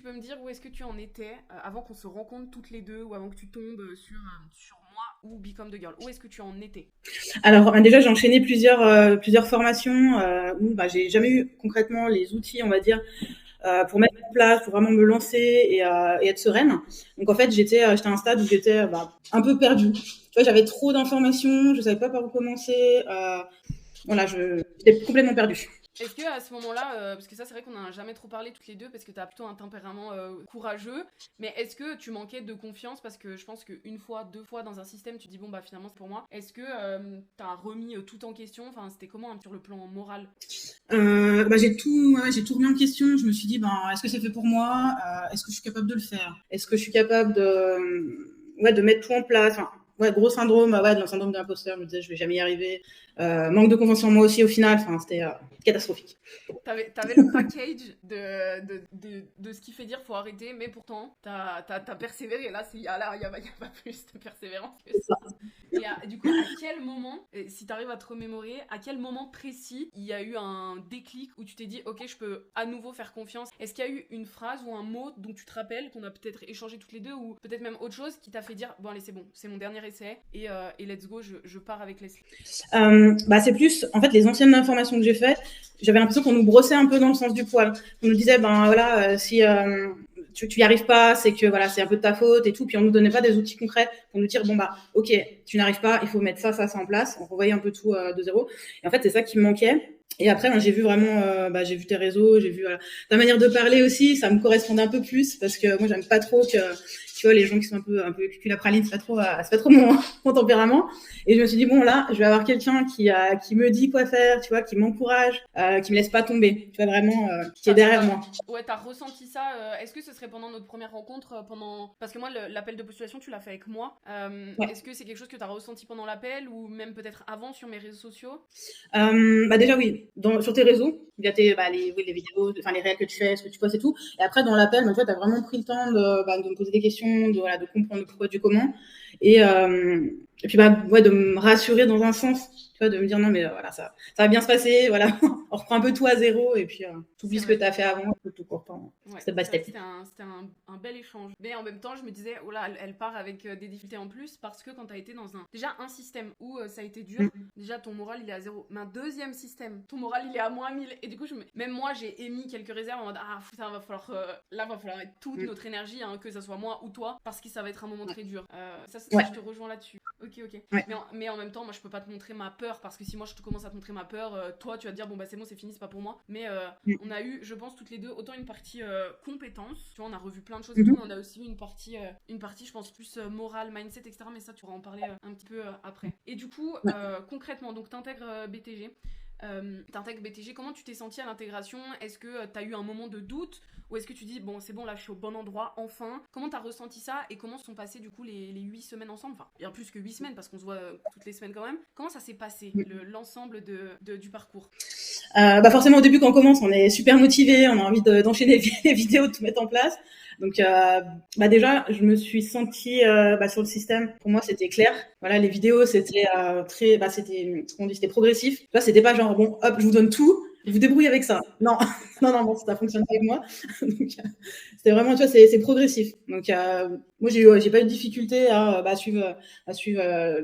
peux me dire où est-ce que tu en étais avant qu'on se rencontre toutes les deux ou avant que tu tombes sur moi ou Become the Girl? Où est-ce que tu en étais? Alors, déjà, j'ai enchaîné plusieurs formations où j'ai jamais eu concrètement les outils, on va dire, pour mettre en place, pour vraiment me lancer et être sereine. Donc, en fait, j'étais à un stade où j'étais un peu perdue. Tu vois, j'avais trop d'informations, je savais pas par où commencer. Voilà, j'étais complètement perdue. Est-ce que à ce moment-là, parce que ça c'est vrai qu'on n'en a jamais trop parlé toutes les deux parce que t'as plutôt un tempérament courageux, mais est-ce que tu manquais de confiance parce que je pense qu'une fois, deux fois dans un système tu dis bon bah finalement c'est pour moi. Est-ce que t'as remis tout en question? Enfin c'était comment sur le plan moral? J'ai tout remis en question. Je me suis dit, est-ce que c'est fait pour moi? Est-ce que je suis capable de le faire? Est-ce que je suis capable de mettre tout en place? Enfin, ouais, gros syndrome, le syndrome de l'imposteur. Je me disais, je vais jamais y arriver. Manque de confiance en moi aussi au final. Enfin, c'était catastrophique. T'avais le package de ce qui fait dire faut arrêter, mais pourtant t'as persévéré. Là, il y a pas plus de persévérance que ça. Et du coup, à quel moment, si t'arrives à te remémorer, à quel moment précis il y a eu un déclic où tu t'es dit ok, je peux à nouveau faire confiance? Est-ce qu'il y a eu une phrase ou un mot dont tu te rappelles, qu'on a peut-être échangé toutes les deux, ou peut-être même autre chose qui t'a fait dire bon allez c'est bon, c'est mon dernier essai et let's go, je pars avec Leslie? C'est plus, en fait, les anciennes informations que j'ai faites, j'avais l'impression qu'on nous brossait un peu dans le sens du poil. On nous disait, si tu y arrives pas, c'est que voilà, c'est un peu de ta faute et tout. Puis on nous donnait pas des outils concrets pour nous dire, ok, tu n'arrives pas, il faut mettre ça en place. On revoyait un peu tout de zéro. Et en fait, c'est ça qui me manquait. Et après, j'ai vu vraiment, j'ai vu tes réseaux, j'ai vu ta manière de parler aussi, ça me correspondait un peu plus parce que moi, j'aime pas trop que, tu vois, les gens qui sont un peu cul à praline, c'est pas trop mon tempérament. Et je me suis dit bon là, je vais avoir quelqu'un qui me dit quoi faire, tu vois, qui m'encourage, qui me laisse pas tomber, tu vois vraiment, qui est derrière moi. Ouais, t'as ressenti ça. Est-ce que ce serait pendant notre première rencontre, parce que moi l'appel de postulation tu l'as fait avec moi. Ouais. Est-ce que c'est quelque chose que t'as ressenti pendant l'appel ou même peut-être avant sur mes réseaux sociaux? Déjà oui, sur tes réseaux, via les vidéos, enfin les réels que tu fais, ce que tu postes et tout. Et après dans l'appel, tu vois, t'as vraiment pris le temps de me poser des questions, de comprendre le pourquoi du comment. Et puis de me rassurer dans un sens, tu vois, de me dire non mais voilà, ça va bien se passer, voilà, on reprend un peu tout à zéro et puis t'oublies ce que t'as fait avant, tout court, Ouais, step by c'est vrai que step. c'était un bel échange. Mais en même temps, je me disais, oh là, elle part avec des difficultés en plus parce que quand t'as été dans déjà un système où ça a été dur, déjà ton moral il est à zéro. Mais un deuxième système, ton moral il est à moins 1000. Et du coup, même moi j'ai émis quelques réserves en mode, ah putain, là va falloir mettre toute notre énergie, hein, que ça soit moi ou toi, parce que ça va être un moment très dur. Ouais. Je te rejoins là-dessus. Ok. Ouais. Mais en même temps, moi je peux pas te montrer ma peur parce que si moi je te commence à te montrer ma peur, toi tu vas te dire, bon bah c'est bon, c'est fini, c'est pas pour moi. Mais on a eu, je pense, toutes les deux, autant une partie compétences, tu vois, on a revu plein de choses et tout, mais on a aussi eu une partie, je pense, plus morale, mindset, etc. Mais ça, tu pourras en parler un petit peu après. Et du coup, concrètement, donc t'intègres BTG. T'intègres BTG, comment tu t'es senti à l'intégration? Est-ce que t'as eu un moment de doute ou est-ce que tu dis bon c'est bon là je suis au bon endroit enfin? Comment t'as ressenti ça et comment se sont passées du coup les 8 semaines ensemble? Enfin il y a plus que 8 semaines parce qu'on se voit toutes les semaines quand même. Comment ça s'est passé l'ensemble du parcours? Forcément au début quand on commence on est super motivé, on a envie d'enchaîner les vidéos, de tout mettre en place. Donc déjà je me suis sentie sur le système. Pour moi c'était clair. Voilà, les vidéos c'était c'était progressif. Tu vois, c'était pas genre bon hop je vous donne tout, vous débrouillez avec ça. Non bon ça fonctionne pas avec moi. Donc c'était vraiment, tu vois, c'est progressif. Donc moi j'ai pas eu de difficulté à suivre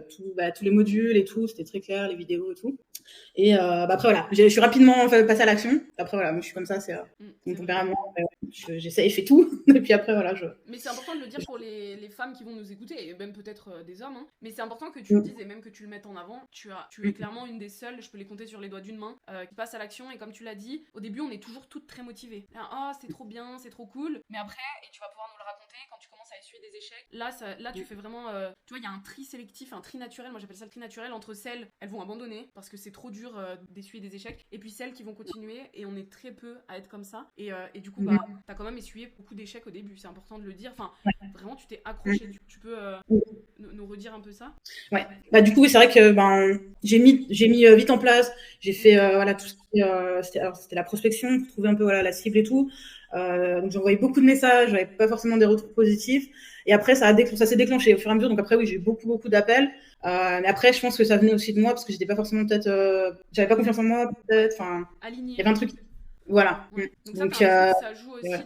tous les modules et tout, c'était très clair les vidéos et tout. Et après voilà, je suis rapidement passée à l'action. Après voilà, moi je suis comme ça, c'est mon tempérament. J'essaie, je fais tout. Et puis après voilà, Mais c'est important de le dire pour les femmes qui vont nous écouter, et même peut-être des hommes, hein. Mais c'est important que tu le dises et même que tu le mettes en avant. Tu es clairement une des seules, je peux les compter sur les doigts d'une main, qui passe à l'action. Et comme tu l'as dit, au début on est toujours toutes très motivées. Ah, c'est trop bien, c'est trop cool. Mais après, et tu vas pouvoir nous le raconter, quand tu commences à essuyer des échecs, là tu fais vraiment, tu vois, il y a un tri sélectif, un tri naturel, moi j'appelle ça le tri naturel, entre celles, elles vont abandonner parce que c'est trop dur d'essuyer des échecs, et puis celles qui vont continuer, et on est très peu à être comme ça. Et du coup, t'as quand même essuyé beaucoup d'échecs au début, c'est important de le dire. Enfin, vraiment, tu t'es accroché. Tu peux nous redire un peu ça? Ouais. Du coup, oui, c'est vrai que j'ai mis vite en place. J'ai fait tout ce qui c'était la prospection, pour trouver un peu la cible et tout. Donc j'ai envoyé beaucoup de messages, j'avais pas forcément des retours positifs. Et après ça s'est déclenché au fur et à mesure. Donc après oui, j'ai eu beaucoup d'appels. Mais après je pense que ça venait aussi de moi parce que j'étais pas forcément peut-être j'avais pas confiance en moi peut-être. Enfin, il y Aligné. avait un truc. Voilà. Ouais. Donc ça, Donc, t'as l'impression que ça joue ouais. aussi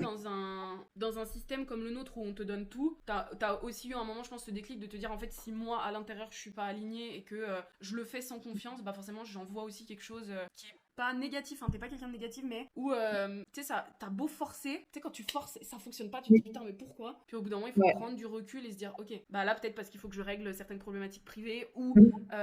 dans un système comme le nôtre où on te donne tout. T'as aussi eu un moment, je pense, ce déclic de te dire, en fait, si moi, à l'intérieur, je suis pas alignée et que je le fais sans confiance, bah forcément, j'en vois aussi quelque chose qui est pas négatif, hein, t'es pas quelqu'un de négatif, mais où, tu sais, ça, t'as beau forcer, tu sais, quand tu forces et ça fonctionne pas, tu te dis, putain, mais pourquoi? Puis au bout d'un moment, il faut Ouais. prendre du recul et se dire, ok, bah là, peut-être parce qu'il faut que je règle certaines problématiques privées, ou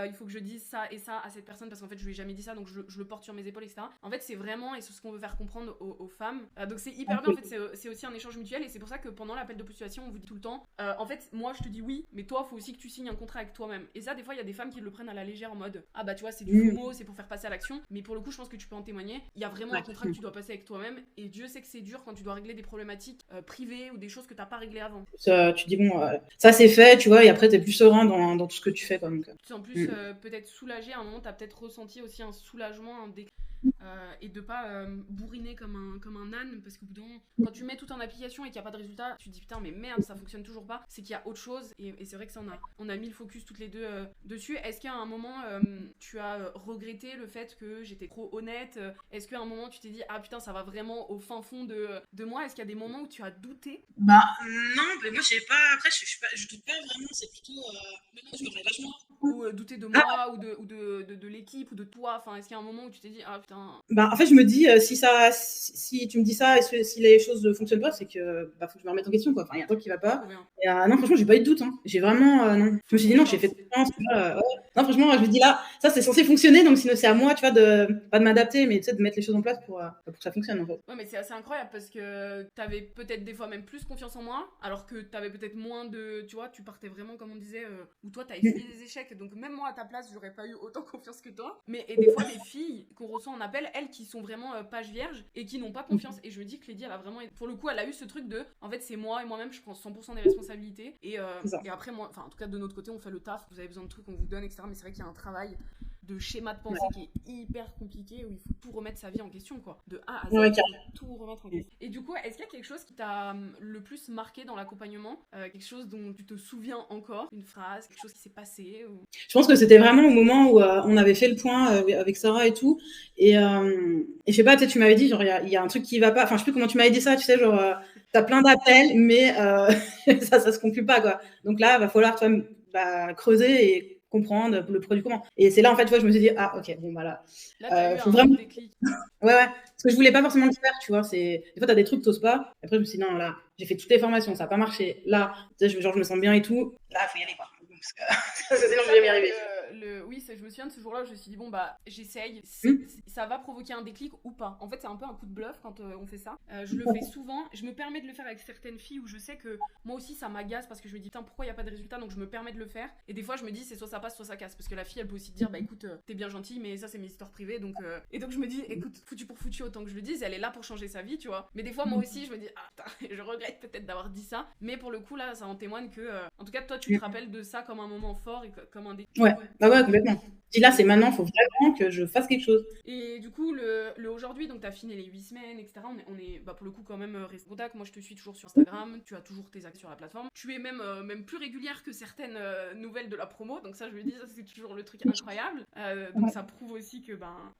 il faut que je dise ça et ça à cette personne parce qu'en fait je lui ai jamais dit ça donc je le porte sur mes épaules, etc. En fait c'est vraiment, et c'est ce qu'on veut faire comprendre aux femmes. Donc c'est hyper bien, en fait c'est aussi un échange mutuel, et c'est pour ça que pendant l'appel de postulation on vous dit tout le temps, en fait moi je te dis oui, mais toi faut aussi que tu signes un contrat avec toi-même. Et ça des fois il y a des femmes qui le prennent à la légère en mode ah bah tu vois c'est du FOMO, c'est pour faire passer à l'action, mais pour le coup je pense que tu peux en témoigner, il y a vraiment un contrat que tu dois passer avec toi-même, et Dieu sait que c'est dur quand tu dois régler des problématiques privées ou des choses que t'as pas réglées avant. Tu dis, bon, ça c'est fait, tu vois, et après t'es plus serein dans tout ce que tu fais. Quoi, donc, Tu en plus peut-être soulagé, à un moment t'as peut-être ressenti aussi un soulagement, et de pas bourriner comme un âne, parce qu'au bout d'un moment, quand tu mets tout en application et qu'il n'y a pas de résultat, tu te dis putain mais merde ça fonctionne toujours pas, c'est qu'il y a autre chose, et c'est vrai que ça on a mis le focus toutes les deux dessus. Est-ce qu'à un moment tu as regretté le fait que j'étais trop honnête? Est-ce qu'à un moment tu t'es dit ah putain ça va vraiment au fin fond de moi? Est-ce qu'il y a des moments où tu as douté? bah, non, mais moi, j'ai pas. Après, je doute pas vraiment, c'est plutôt. Maintenant, je me réveille vachement. Ou douter de moi, ou de l'équipe, ou de toi? Enfin, est-ce qu'il y a un moment où tu t'es dit ah putain? Bah, en fait, je me dis, si tu me dis ça, et si les choses ne fonctionnent pas, c'est que bah, faut que je me remette en question. Quoi. Enfin, il y a un truc qui va pas. Trop bien. Et, non, franchement, j'ai pas eu de doute. Hein. J'ai vraiment. Non. Je me suis dit, non, j'ai fait confiance. Ouais. Non, franchement, je me dis là, ça, c'est censé fonctionner. Donc, sinon, c'est à moi, tu vois, pas de m'adapter, mais tu sais, de mettre les choses en place pour que ça fonctionne, en fait. Ouais, mais c'est assez incroyable parce que t'avais peut-être des fois même plus confiance en moi, alors que t'avais peut-être moins de. Tu vois, tu partais vraiment, comme on disait, où toi t'as essuyé des échecs. Donc, même moi à ta place, j'aurais pas eu autant confiance que toi. Et des fois, les filles qu'on reçoit en appel, elles qui sont vraiment page vierge et qui n'ont pas confiance. Et je me dis que Lydie, elle a vraiment. Pour le coup, elle a eu ce truc de. En fait, c'est moi et moi-même, je prends 100% des responsabilités. Et après, moi, enfin, en tout cas, de notre côté, on fait le taf. Vous avez besoin de trucs, on vous donne, etc. Mais c'est vrai qu'il y a un travail de schéma de pensée qui est hyper compliqué, où il faut tout remettre sa vie en question, quoi. De A à Z, Ouais, il faut tout remettre en question. Et du coup, est-ce qu'il y a quelque chose qui t'a le plus marqué dans l'accompagnement? Quelque chose dont tu te souviens encore? Une phrase, quelque chose qui s'est passé ou... Je pense que c'était vraiment au moment où on avait fait le point avec Sarah et tout. Et je sais pas, tu m'avais dit, genre, il y a un truc qui va pas. Enfin, je sais plus comment tu m'avais dit ça, tu sais, genre, t'as plein d'appels, mais ça se conclut pas, quoi. Donc là, va falloir, toi, creuser et comprendre le produit comment. Et c'est là, en fait, je me suis dit, ah, ok, bon, voilà. Là, t'as eu Faut un vraiment. déclic. Ouais. Parce que je voulais pas forcément le faire, tu vois. Des fois, t'as des trucs que t'oses pas. Après, je me suis dit, non, là, j'ai fait toutes les formations, ça a pas marché. Là, tu sais, genre, je me sens bien et tout. Là, faut y aller, quoi. Parce que sinon, je vais jamais y arriver. Oui, je me souviens de ce jour-là où je me suis dit, bon, bah, j'essaye, ça va provoquer un déclic ou pas. En fait, c'est un peu un coup de bluff quand on fait ça. Je le fais souvent, je me permets de le faire avec certaines filles où je sais que moi aussi ça m'agace parce que je me dis, putain, pourquoi il n'y a pas de résultat, donc je me permets de le faire. Et des fois, je me dis, c'est soit ça passe, soit ça casse. Parce que la fille, elle peut aussi te dire, bah écoute, t'es bien gentil, mais ça, c'est mes histoires privées. Et donc, je me dis, écoute, foutu pour foutu, autant que je le dise, elle est là pour changer sa vie, tu vois. Mais des fois, moi aussi, je me dis, ah, putain, je regrette peut-être d'avoir dit ça. Mais pour le coup, là, ça en témoigne que, en tout cas, toi, tu te rappelles de ça comme un moment fort et comme un déclic. Ouais, bah ouais, complètement. Et là, c'est maintenant, il faut vraiment que je fasse quelque chose. Et du coup, le aujourd'hui, donc t'as fini les 8 semaines, etc. On est bah, pour le coup quand même resté en contact. Moi, je te suis toujours sur Instagram. Tu as toujours tes actes sur la plateforme. Tu es même plus régulière que certaines nouvelles de la promo. Donc ça, je me dis, ça c'est toujours le truc incroyable. Donc ça prouve aussi que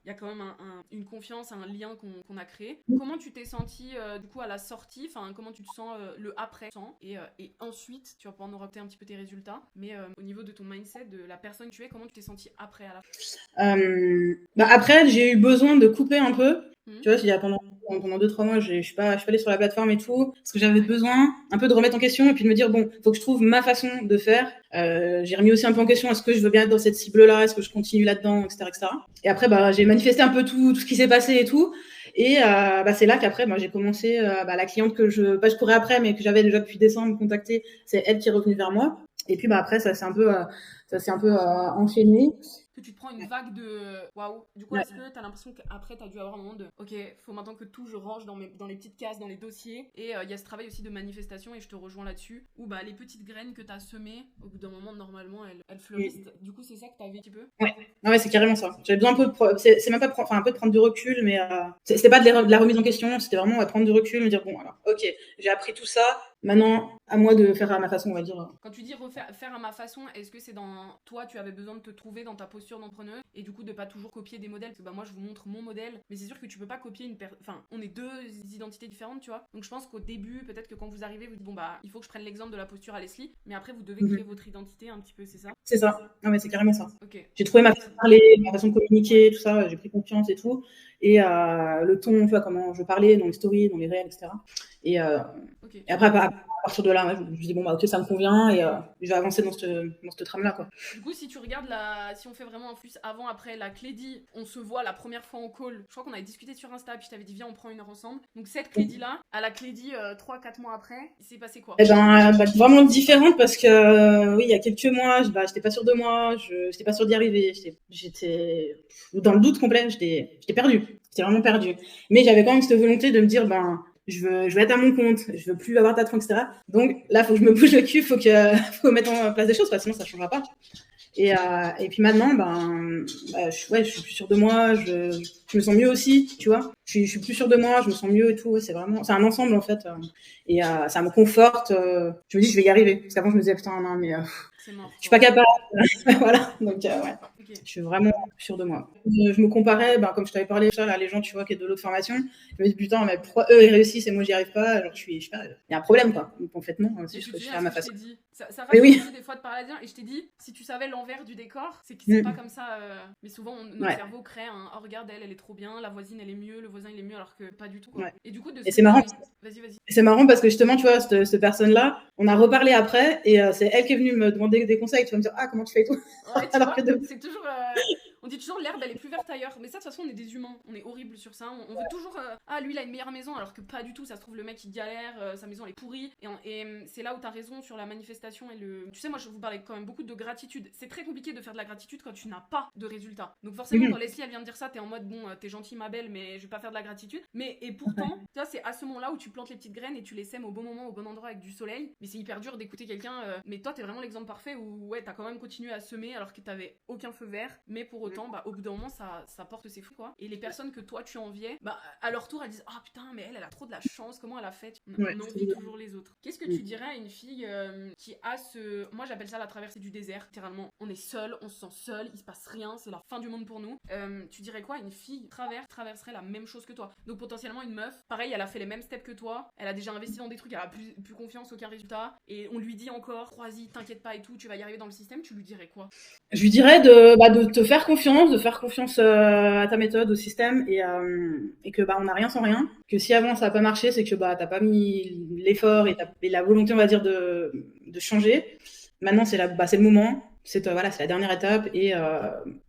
y a quand même une confiance, un lien qu'on a créé. Comment tu t'es sentie du coup à la sortie? Enfin, comment tu te sens le après? Et ensuite, tu vas pouvoir nous raconter un petit peu tes résultats. Mais au niveau de ton mindset, de la personne que tu es, comment tu t'es sentie après à la fin? Après, j'ai eu besoin de couper un peu. Tu vois, pendant 2-3 mois, je suis pas allée sur la plateforme et tout, parce que j'avais besoin un peu de remettre en question et puis de me dire, bon, faut que je trouve ma façon de faire. J'ai remis aussi un peu en question, est-ce que je veux bien être dans cette cible-là, est-ce que je continue là-dedans, etc., etc. Et après, j'ai manifesté un peu tout ce qui s'est passé et tout. Et c'est là qu'après, j'ai commencé, la cliente que je courais après, mais que j'avais déjà depuis décembre contactée, c'est elle qui est revenue vers moi. Et puis après, ça s'est un peu enchaîné. Que tu te prends une vague de waouh. Du coup, est-ce que t'as l'impression qu'après t'as dû avoir un moment de ok, faut maintenant que tout je range dans les petites cases, dans les dossiers. Et il y a ce travail aussi de manifestation, et je te rejoins là-dessus, où les petites graines que t'as semées, au bout d'un moment, normalement, elles fleurissent. Du coup, c'est ça que t'as vu un petit peu? Ouais, c'est carrément ça. J'avais besoin un peu c'est même pas un peu de prendre du recul, mais c'était pas de la remise en question, c'était vraiment prendre du recul, me dire bon, alors, ok, j'ai appris tout ça, Maintenant, à moi de faire à ma façon, on va dire. Quand tu dis faire à ma façon, est-ce que c'est dans toi, tu avais besoin de te trouver dans ta posture d'entrepreneur et du coup de pas toujours copier des modèles? Parce que bah moi je vous montre mon modèle, mais c'est sûr que tu peux pas copier enfin, on est deux identités différentes, tu vois. Donc je pense qu'au début, peut-être que quand vous arrivez, vous dites bon bah il faut que je prenne l'exemple de la posture à Leslie, mais après vous devez créer votre identité un petit peu, c'est ça? C'est ça. Non, mais c'est carrément ça. Ok. J'ai trouvé ma façon de parler, ma façon de communiquer, tout ça. J'ai pris confiance et tout. Et le ton, tu vois, comment je parlais dans les stories, dans les réels, etc. Et, Ok. et après, à partir de là, moi, je me dis, bon, bah, ok, ça me convient et je vais avancer dans cette trame-là, quoi. Du coup, si tu regardes si on fait vraiment un plus avant, après la Clédy, on se voit la première fois en call. Je crois qu'on avait discuté sur Insta, puis je t'avais dit, viens, on prend une heure ensemble. Donc, cette Clédy-là, à la Clédy, 3-4 mois après, il s'est passé quoi? Eh ben, vraiment différente parce que, oui, il y a quelques mois, j'étais pas sûre de moi, j'étais pas sûre d'y arriver, j'étais dans le doute complet, j'étais perdue, j'étais vraiment perdue. Mais j'avais quand même cette volonté de me dire, ben, je veux être à mon compte, je veux plus avoir de patron, etc. Donc là, faut que je me bouge le cul, faut mettre en place des choses, parce que sinon ça changera pas. Et puis maintenant, je suis plus sûre de moi, je me sens mieux aussi, tu vois. Je suis plus sûre de moi, je me sens mieux et tout. Ouais, c'est un ensemble en fait. Et ça me conforte. Je me dis, je vais y arriver. Parce qu'avant, je me disais, putain, non, mais C'est mort. je suis pas capable. Voilà. Donc, ouais. Ok. Je suis vraiment sûre de moi. Je me comparais, comme je t'avais parlé, là, les gens, tu vois, qui est de l'autre formation. Je me dis, putain, mais pourquoi eux, ils réussissent et moi, j'y arrive pas? Alors, je sais pas, il y a un problème, quoi. Donc, en fait, non, c'est juste que je fais à ma façon. Ça Mais oui. des fois de parler à dire, et je t'ai dit, si tu savais l'envers du décor, c'est que c'est pas comme ça. Mais souvent, notre cerveau crée un, oh regarde, elle est trop bien, la voisine, elle est mieux, le voisin, il est mieux, alors que pas du tout. Quoi. Ouais. Et du coup, c'est marrant. Vas-y. C'est marrant parce que justement, tu vois, cette personne-là, on a reparlé après et c'est elle qui est venue me demander des conseils. Tu vas me dire, ah, comment tu fais et tout. Ouais, alors que c'est toujours. On dit toujours l'herbe elle est plus verte ailleurs, mais ça de toute façon on est des humains, on est horrible sur ça, on veut toujours ah lui il a une meilleure maison alors que pas du tout, ça se trouve le mec il galère, sa maison elle est pourrie, et c'est là où t'as raison sur la manifestation et le... Tu sais moi je vous parlais quand même beaucoup de gratitude, c'est très compliqué de faire de la gratitude quand tu n'as pas de résultat, donc forcément quand Leslie elle vient de dire ça t'es en mode bon t'es gentille ma belle mais je vais pas faire de la gratitude, et pourtant tu vois c'est à ce moment là où tu plantes les petites graines et tu les sèmes au bon moment, au bon endroit avec du soleil, mais c'est hyper dur d'écouter quelqu'un, mais toi t'es vraiment l'exemple parfait où ouais t'as quand même continué à semer alors que t'avais aucun feu vert, mais pour autant au bout d'un moment ça porte ses fruits quoi. Et les personnes que toi tu enviais, à leur tour elles disent ah putain mais elle a trop de la chance, comment elle a fait. On envie toujours les autres. Qu'est-ce que tu dirais à une fille qui a moi j'appelle ça la traversée du désert, littéralement on est seul, on se sent seul, il se passe rien, c'est la fin du monde pour nous. Tu dirais quoi à une fille qui traverserait la même chose que toi? Donc potentiellement une meuf, pareil elle a fait les mêmes steps que toi, elle a déjà investi dans des trucs, elle a plus confiance, aucun résultat, et on lui dit encore crois-y, t'inquiète pas et tout, tu vas y arriver dans le système, tu lui dirais quoi? Je lui dirais de te faire confiance, à ta méthode, au système, et que on n'a rien sans rien. Que si avant ça n'a pas marché, c'est que t'as pas mis l'effort et la volonté, on va dire, de changer. Maintenant, c'est le moment. C'est la dernière étape et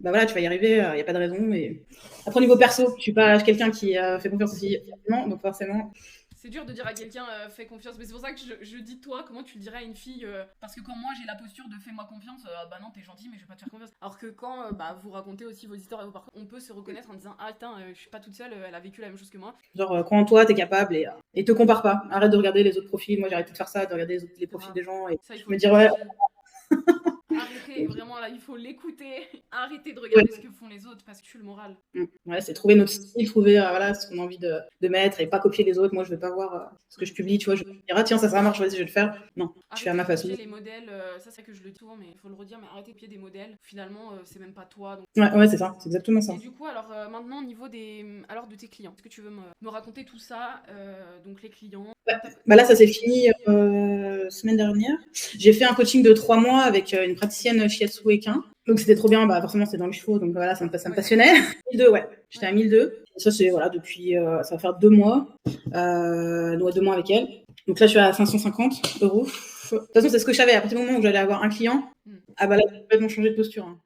voilà, tu vas y arriver. Il n'y a pas de raison. Et après, au niveau perso, je suis pas quelqu'un qui fait confiance aussi facilement, donc forcément. C'est dur de dire à quelqu'un fais confiance, mais c'est pour ça que je dis toi, comment tu le dirais à une fille parce que quand moi j'ai la posture de fais-moi confiance, bah non t'es gentil mais je vais pas te faire confiance. Alors que quand vous racontez aussi vos histoires, on peut se reconnaître en disant ah putain je suis pas toute seule, elle a vécu la même chose que moi. Genre crois en toi, t'es capable et te compare pas. Arrête de regarder les autres profils. Moi j'ai arrêté de faire ça, de regarder les profils des gens et ça, me dire ouais. Arrêtez, vraiment là, il faut l'écouter. Arrêtez de regarder ce que font les autres parce que je suis le moral. Ouais, c'est trouver notre style, trouver ce qu'on a envie de mettre et pas copier les autres. Moi, je vais pas voir ce que je publie, tu vois. Je vais me dire, ah tiens, ça marche, vas-y, je vais le faire. Non, je fais à ma façon. Les modèles, ça c'est que je le dis souvent, mais il faut le redire, mais arrêtez de copier des modèles. Finalement, c'est même pas toi. Donc... Ouais, c'est ça, c'est exactement ça. Et du coup, alors maintenant, au niveau de tes clients, est-ce que tu veux me raconter tout ça? Donc les clients. Là, ça s'est fini semaine dernière. J'ai fait un coaching de 3 mois avec une praticienne shiatsu equin. Donc c'était trop bien, forcément c'était dans le chevaux, donc voilà, ça me passionnait. 1002, ouais. J'étais à 1002. Et ça c'est depuis, ça va faire 2 mois. 2 mois avec elle. Donc là je suis à 550 €. De toute façon c'est ce que je savais. À partir du moment où j'allais avoir un client, là j'ai complètement changé de posture. Hein.